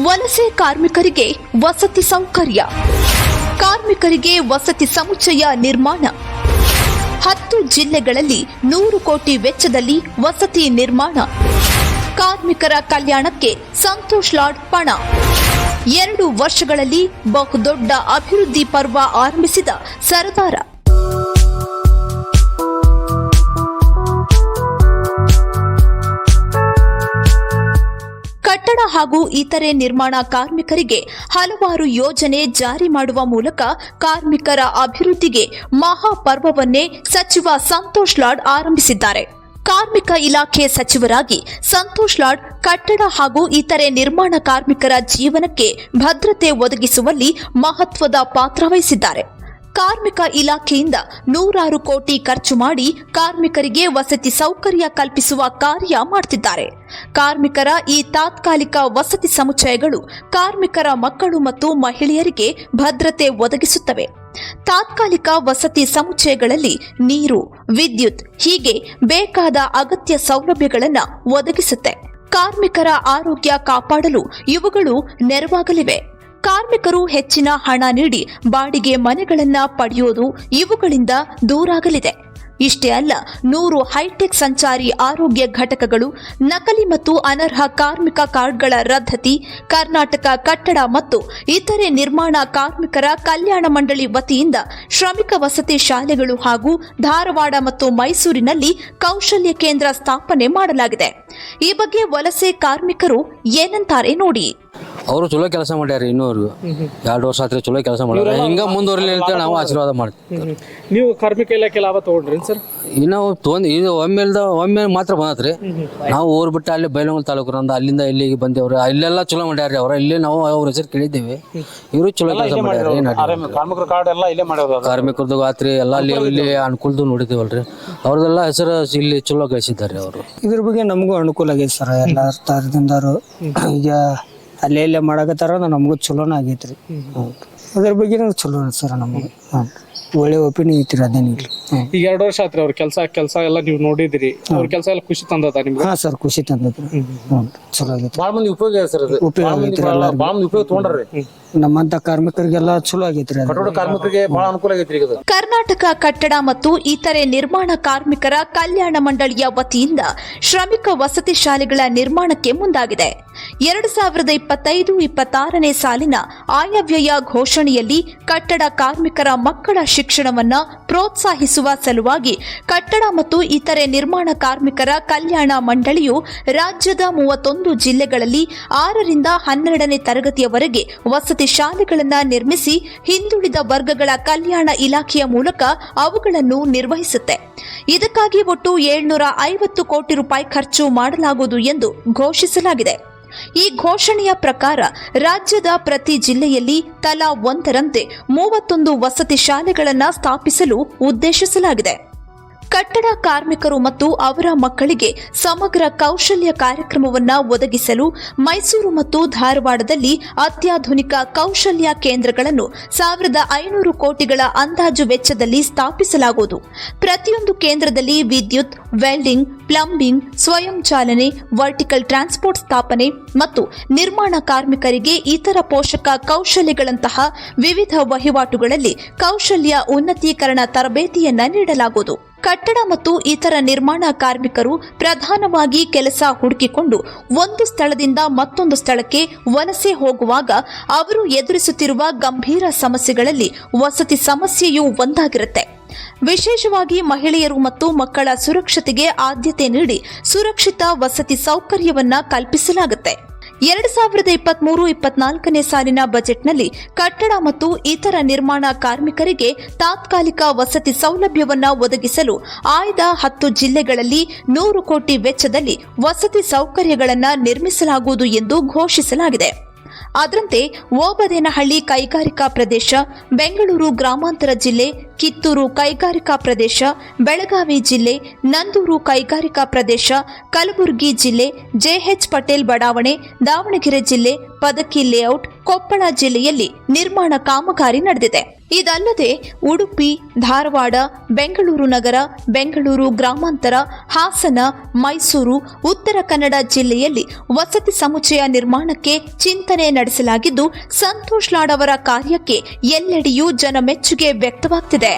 ವಲಸೆ ಕಾರ್ಮಿಕರಿಗೆ ವಸತಿ ಸೌಕರ್ಯ, ಕಾರ್ಮಿಕರಿಗೆ ವಸತಿ ಸಮುಚ್ಚಯ ನಿರ್ಮಾಣ. 10 ಜಿಲ್ಲೆಗಳಲ್ಲಿ 100 ಕೋಟಿ ವೆಚ್ಚದಲ್ಲಿ ವಸತಿ ನಿರ್ಮಾಣ. ಕಾರ್ಮಿಕರ ಕಲ್ಯಾಣಕ್ಕೆ ಸಂತೋಷ್ ಲಾಡ್ ಪಣ. 2 ವರ್ಷಗಳಲ್ಲಿ ಬಹುದೊಡ್ಡ ಅಭಿವೃದ್ಧಿ ಪರ್ವ ಆರಂಭಿಸಿದ ಸರ್ದಾರ. ಕಟ್ಟಡ ಹಾಗೂ ಇತರೆ ನಿರ್ಮಾಣ ಕಾರ್ಮಿಕರಿಗೆ ಹಲವಾರು ಯೋಜನೆ ಜಾರಿ ಮಾಡುವ ಮೂಲಕ ಕಾರ್ಮಿಕರ ಅಭಿವೃದ್ಧಿಗೆ ಮಹಾಪರ್ವವನ್ನೇ ಸಚಿವ ಸಂತೋಷ್ ಲಾಡ್ ಆರಂಭಿಸಿದ್ದಾರೆ. ಕಾರ್ಮಿಕ ಇಲಾಖೆ ಸಚಿವರಾಗಿ ಸಂತೋಷ್ ಲಾಡ್ ಕಟ್ಟಡ ಹಾಗೂ ಇತರೆ ನಿರ್ಮಾಣ ಕಾರ್ಮಿಕರ ಜೀವನಕ್ಕೆ ಭದ್ರತೆ ಒದಗಿಸುವಲ್ಲಿ ಮಹತ್ವದ ಪಾತ್ರ ವಹಿಸಿದ್ದಾರೆ. ಕಾರ್ಮಿಕ ಇಲಾಖೆಯಿಂದ 100 ಕೋಟಿ ಖರ್ಚು ಮಾಡಿ ಕಾರ್ಮಿಕರಿಗೆ ವಸತಿ ಸೌಕರ್ಯ ಕಲ್ಪಿಸುವ ಕಾರ್ಯ ಮಾಡುತ್ತಿದ್ದಾರೆ. ಕಾರ್ಮಿಕರ ಈ ತಾತ್ಕಾಲಿಕ ವಸತಿ ಸಮುಚ್ಚಯಗಳು ಕಾರ್ಮಿಕರ ಮಕ್ಕಳು ಮತ್ತು ಮಹಿಳೆಯರಿಗೆ ಭದ್ರತೆ ಒದಗಿಸುತ್ತವೆ. ತಾತ್ಕಾಲಿಕ ವಸತಿ ಸಮುಚ್ಚಯಗಳಲ್ಲಿ ನೀರು, ವಿದ್ಯುತ್ ಹೀಗೆ ಬೇಕಾದ ಅಗತ್ಯ ಸೌಲಭ್ಯಗಳನ್ನು ಒದಗಿಸುತ್ತೆ. ಕಾರ್ಮಿಕರ ಆರೋಗ್ಯ ಕಾಪಾಡಲು ಇವುಗಳು ನೆರವಾಗಲಿವೆ. ಕಾರ್ಮಿಕರು ಹೆಚ್ಚಿನ ಹಣ ನೀಡಿ ಬಾಡಿಗೆ ಮನೆಗಳನ್ನ ಪಡೆಯುವುದು ಇವುಗಳಿಂದ ದೂರಾಗಲಿದೆ. ಇಷ್ಟೇ ಅಲ್ಲ, 100 ಹೈಟೆಕ್ ಸಂಚಾರಿ ಆರೋಗ್ಯ ಘಟಕಗಳು, ನಕಲಿ ಮತ್ತು ಅನರ್ಹ ಕಾರ್ಮಿಕ ಕಾರ್ಡ್ಗಳ ರದ್ದತಿ, ಕರ್ನಾಟಕ ಕಟ್ಟಡ ಮತ್ತು ಇತರೆ ನಿರ್ಮಾಣ ಕಾರ್ಮಿಕರ ಕಲ್ಯಾಣ ಮಂಡಳಿ ವತಿಯಿಂದ ಶ್ರಮಿಕ ವಸತಿ ಶಾಲೆಗಳು ಹಾಗೂ ಧಾರವಾಡ ಮತ್ತು ಮೈಸೂರಿನಲ್ಲಿ ಕೌಶಲ್ಯ ಕೇಂದ್ರ ಸ್ಥಾಪನೆ ಮಾಡಲಾಗಿದೆ. ಈ ಬಗ್ಗೆ ವಲಸೆ ಕಾರ್ಮಿಕರು ಏನಂತಾರೆ ನೋಡಿ. ಅವರು ಚಲೋ ಕೆಲಸ ಮಾಡ್ಯಾರ. ಇನ್ನೂರು 2 ವರ್ಷ ಆತ್ರಿ ಚಲೋ ಕೆಲಸ ಮಾಡ್ಯಾರ. ಹಿಂಗ ಮುಂದುವರಲಿ ಅಂತ ನಾವು ಆಶೀರ್ವಾದ ಮಾಡ್ತೀವಿ. ನೀವು ಕಾರ್ಮಿಕ ಇಲಾಖೆ ಲಾಭ ತಗೊಂಡ್ರಿ ಸರ್? ಇನ್ನು ಇದು ಒಮ್ಮೆ ಮಾತ್ರ ಬಂದತ್ರಿ. ನಾವು ಊರ್ ಬಿಟ್ಟು ಅಲ್ಲಿ ಬೈಲಹೊಂಗಲ ತಾಲೂಕು ಅಂದ ಅಲ್ಲಿಂದ ಇಲ್ಲಿಗೆ ಬಂದೇವ್ರಿ. ಇಲ್ಲೆಲ್ಲ ಚಲೋ ಮಾಡ್ಯಾರ. ಅವ್ರ ಇಲ್ಲಿ ನಾವು ಅವ್ರ ಹೆಸರು ಕೇಳಿದ್ದೇವೆ. ಇವರು ಚಲೋ ಕೆಲಸ ಮಾಡ್ಯಾರ. ಕಾರ್ಮಿಕರ ಕಾರ್ಡ್ ಎಲ್ಲ ಇಲ್ಲೇ ಮಾಡ್ಯಾರ. ಕಾರ್ಮಿಕರದ್ದು ಆತ್ರಿ ಎಲ್ಲ ಇಲ್ಲಿ ಅನುಕೂಲದ್ದು ನೋಡಿದೇವಲ್ರಿ. ಅವ್ರದೆಲ್ಲ ಹೆಸರು ಇಲ್ಲಿ ಚಲೋ ಗಳಿಸಿದ್ದಾರೆ. ಅವರು ಇದ್ರ ಬಗ್ಗೆ ನಮಗೂ ಅನುಕೂಲ ಆಗೈತೆ ಸರ್. ಎಲ್ಲ ತರದಿಂದಾರು ಈಗ ಅಲ್ಲೇ ಮಾಡಕತ್ತಾರ. ನಮಗೂ ಚಲೋನ ಆಗೈತ್ರಿ. ಅದ್ರ ಬಗ್ಗೆ ಚಲೋ ಸರ್. ನಮಗೆ ಒಳ್ಳೆ ಒಪಿನಿಯನ್ ಐತ್ರಿ. ಅದೇನಿಲ್ಲ. ಈಗ 2 ವರ್ಷ ಆತ್ರಿ ಅವ್ರ ಕೆಲಸ ಎಲ್ಲ ನೀವು ನೋಡಿದಿರಿ. ಅವ್ರ ಕೆಲಸ ಎಲ್ಲ ಖುಷಿ ತಂದದ ನಿಮ್ಗೆ? ಹಾ ಸರ್, ಖುಷಿ ತಂದದ್ರಿ. ಚಲೋ ಆಗೈತಿ. ಭಾಳ ಮಂದಿ ಉಪಯೋಗ ಸರ್. ಉಪಯೋಗ ಆಗೈತ್ರಿ. ಭಾಳ ಮಂದಿ ಉಪಯೋಗ ತಗೊಂಡ್ರಿ. ನಮ್ಮಂತ ಕಾರ್ಮಿಕರಿಗೆಲ್ಲ ಚಲೋ ಆಗೈತ್ರಿ. ಕಟ್ಟಡ ಕಾರ್ಮಿಕರಿಗೆ ಭಾಳ ಅನುಕೂಲ ಆಗೈತ್ರಿ. ಕರ್ನಾಟಕ ಕಟ್ಟಡ ಮತ್ತು ಇತರೆ ನಿರ್ಮಾಣ ಕಾರ್ಮಿಕರ ಕಲ್ಯಾಣ ಮಂಡಳಿಯ ವತಿಯಿಂದ ಶ್ರಮಿಕ ವಸತಿ ಶಾಲೆಗಳ ನಿರ್ಮಾಣಕ್ಕೆ ಮುಂದಾಗಿದೆ. 2025-26ನೇ ಸಾಲಿನ ಆಯವ್ಯಯ ಘೋಷಣೆಯಲ್ಲಿ ಕಟ್ಟಡ ಕಾರ್ಮಿಕರ ಮಕ್ಕಳ ಶಿಕ್ಷಣವನ್ನ ಪ್ರೋತ್ಸಾಹಿಸುವ ಸಲುವಾಗಿ ಕಟ್ಟಡ ಮತ್ತು ಇತರೆ ನಿರ್ಮಾಣ ಕಾರ್ಮಿಕರ ಕಲ್ಯಾಣ ಮಂಡಳಿಯು ರಾಜ್ಯದ 31 ಜಿಲ್ಲೆಗಳಲ್ಲಿ 6ರಿಂದ 12ನೇ ತರಗತಿಯವರೆಗೆ ವಸತಿ ಶಾಲೆಗಳನ್ನು ನಿರ್ಮಿಸಿ ಹಿಂದುಳಿದ ವರ್ಗಗಳ ಕಲ್ಯಾಣ ಇಲಾಖೆಯ ಮೂಲಕ ಅವುಗಳನ್ನು ನಿರ್ವಹಿಸುತ್ತೆ. ಇದಕ್ಕಾಗಿ ಒಟ್ಟು 750 ಕೋಟಿ ರೂಪಾಯಿ ಖರ್ಚು ಮಾಡಲಾಗುವುದು ಎಂದು ಘೋಷಿಸಲಾಗಿದೆ. ಈ ಘೋಷಣೆಯ ಪ್ರಕಾರ ರಾಜ್ಯದ ಪ್ರತಿ ಜಿಲ್ಲೆಯಲ್ಲಿ ತಲಾ 1ರಂತೆ 31 ವಸತಿ ಶಾಲೆಗಳನ್ನು ಸ್ಥಾಪಿಸಲು ಉದ್ದೇಶಿಸಲಾಗಿದೆ. ಕಟ್ಟಡ ಕಾರ್ಮಿಕರು ಮತ್ತು ಅವರ ಮಕ್ಕಳಿಗೆ ಸಮಗ್ರ ಕೌಶಲ್ಯ ಕಾರ್ಯಕ್ರಮವನ್ನು ಒದಗಿಸಲು ಮೈಸೂರು ಮತ್ತು ಧಾರವಾಡದಲ್ಲಿ ಅತ್ಯಾಧುನಿಕ ಕೌಶಲ್ಯ ಕೇಂದ್ರಗಳನ್ನು 1500 ಕೋಟಿಗಳ ಅಂದಾಜು ವೆಚ್ಚದಲ್ಲಿ ಸ್ಥಾಪಿಸಲಾಗುವುದು. ಪ್ರತಿಯೊಂದು ಕೇಂದ್ರದಲ್ಲಿ ವಿದ್ಯುತ್, ವೆಲ್ಡಿಂಗ್, ಪ್ಲಂಬಿಂಗ್, ಸ್ವಯಂ ಚಾಲನೆ, ವರ್ಟಿಕಲ್ ಟ್ರಾನ್ಸ್ಪೋರ್ಟ್ ಸ್ಥಾಪನೆ ಮತ್ತು ನಿರ್ಮಾಣ ಕಾರ್ಮಿಕರಿಗೆ ಇತರ ಪೋಷಕ ಕೌಶಲ್ಯಗಳಂತಹ ವಿವಿಧ ವಹಿವಾಟುಗಳಲ್ಲಿ ಕೌಶಲ್ಯ ಉನ್ನತೀಕರಣ ತರಬೇತಿಯನ್ನು ನೀಡಲಾಗುವುದು. ಕಟ್ಟಡ ಮತ್ತು ಇತರ ನಿರ್ಮಾಣ ಕಾರ್ಮಿಕರು ಪ್ರಧಾನವಾಗಿ ಕೆಲಸ ಹುಡುಕಿಕೊಂಡು ಒಂದು ಸ್ಥಳದಿಂದ ಮತ್ತೊಂದು ಸ್ಥಳಕ್ಕೆ ವಲಸೆ ಹೋಗುವಾಗ ಅವರು ಎದುರಿಸುತ್ತಿರುವ ಗಂಭೀರ ಸಮಸ್ಯೆಗಳಲ್ಲಿ ವಸತಿ ಸಮಸ್ಯೆಯೂ ಒಂದಾಗಿರುತ್ತೆ. ವಿಶೇಷವಾಗಿ ಮಹಿಳೆಯರು ಮತ್ತು ಮಕ್ಕಳ ಸುರಕ್ಷತೆಗೆ ಆದ್ಯತೆ ನೀಡಿ ಸುರಕ್ಷಿತ ವಸತಿ ಸೌಕರ್ಯವನ್ನ ಕಲ್ಪಿಸಲಾಗುತ್ತೆ. 2023-24ನೇ ಸಾಲಿನ ಬಜೆಟ್ನಲ್ಲಿ ಕಟ್ಟಡ ಮತ್ತು ಇತರ ನಿರ್ಮಾಣ ಕಾರ್ಮಿಕರಿಗೆ ತಾತ್ಕಾಲಿಕ ವಸತಿ ಸೌಲಭ್ಯವನ್ನು ಒದಗಿಸಲು ಆಯ್ದ 10 ಜಿಲ್ಲೆಗಳಲ್ಲಿ 100 ಕೋಟಿ ವೆಚ್ಚದಲ್ಲಿ ವಸತಿ ಸೌಕರ್ಯಗಳನ್ನು ನಿರ್ಮಿಸಲಾಗುವುದು ಎಂದು ಘೋಷಿಸಲಾಗಿದೆ. ಅದರಂತೆ ಓಬದೇನಹಳ್ಳಿ ಕೈಗಾರಿಕಾ ಪ್ರದೇಶ, ಬೆಂಗಳೂರು ಗ್ರಾಮಾಂತರ ಜಿಲ್ಲೆ, ಕಿತ್ತೂರು ಕೈಗಾರಿಕಾ ಪ್ರದೇಶ, ಬೆಳಗಾವಿ ಜಿಲ್ಲೆ, ನಂದೂರು ಕೈಗಾರಿಕಾ ಪ್ರದೇಶ, ಕಲಬುರಗಿ ಜಿಲ್ಲೆ, ಜೆಎಚ್ ಪಟೇಲ್ ಬಡಾವಣೆ, ದಾವಣಗೆರೆ ಜಿಲ್ಲೆ, ಪದಕಿ ಲೇಔಟ್, ಕೊಪ್ಪಳ ಜಿಲ್ಲೆಯಲ್ಲಿ ನಿರ್ಮಾಣ ಕಾಮಗಾರಿ ನಡೆದಿದೆ. ಇದಲ್ಲದೆ ಉಡುಪಿ, ಧಾರವಾಡ, ಬೆಂಗಳೂರು ನಗರ, ಬೆಂಗಳೂರು ಗ್ರಾಮಾಂತರ, ಹಾಸನ, ಮೈಸೂರು, ಉತ್ತರ ಕನ್ನಡ ಜಿಲ್ಲೆಯಲ್ಲಿ ವಸತಿ ಸಮುಚ್ಚಯ ನಿರ್ಮಾಣಕ್ಕೆ ಚಿಂತನೆ ನಡೆಸಲಾಗಿದ್ದು, ಸಂತೋಷ್ ಲಾಡ್ ಅವರ ಕಾರ್ಯಕ್ಕೆ ಎಲ್ಲೆಡೆಯೂ ಜನಮೆಚ್ಚುಗೆ ವ್ಯಕ್ತವಾಗ್ತಿದೆ.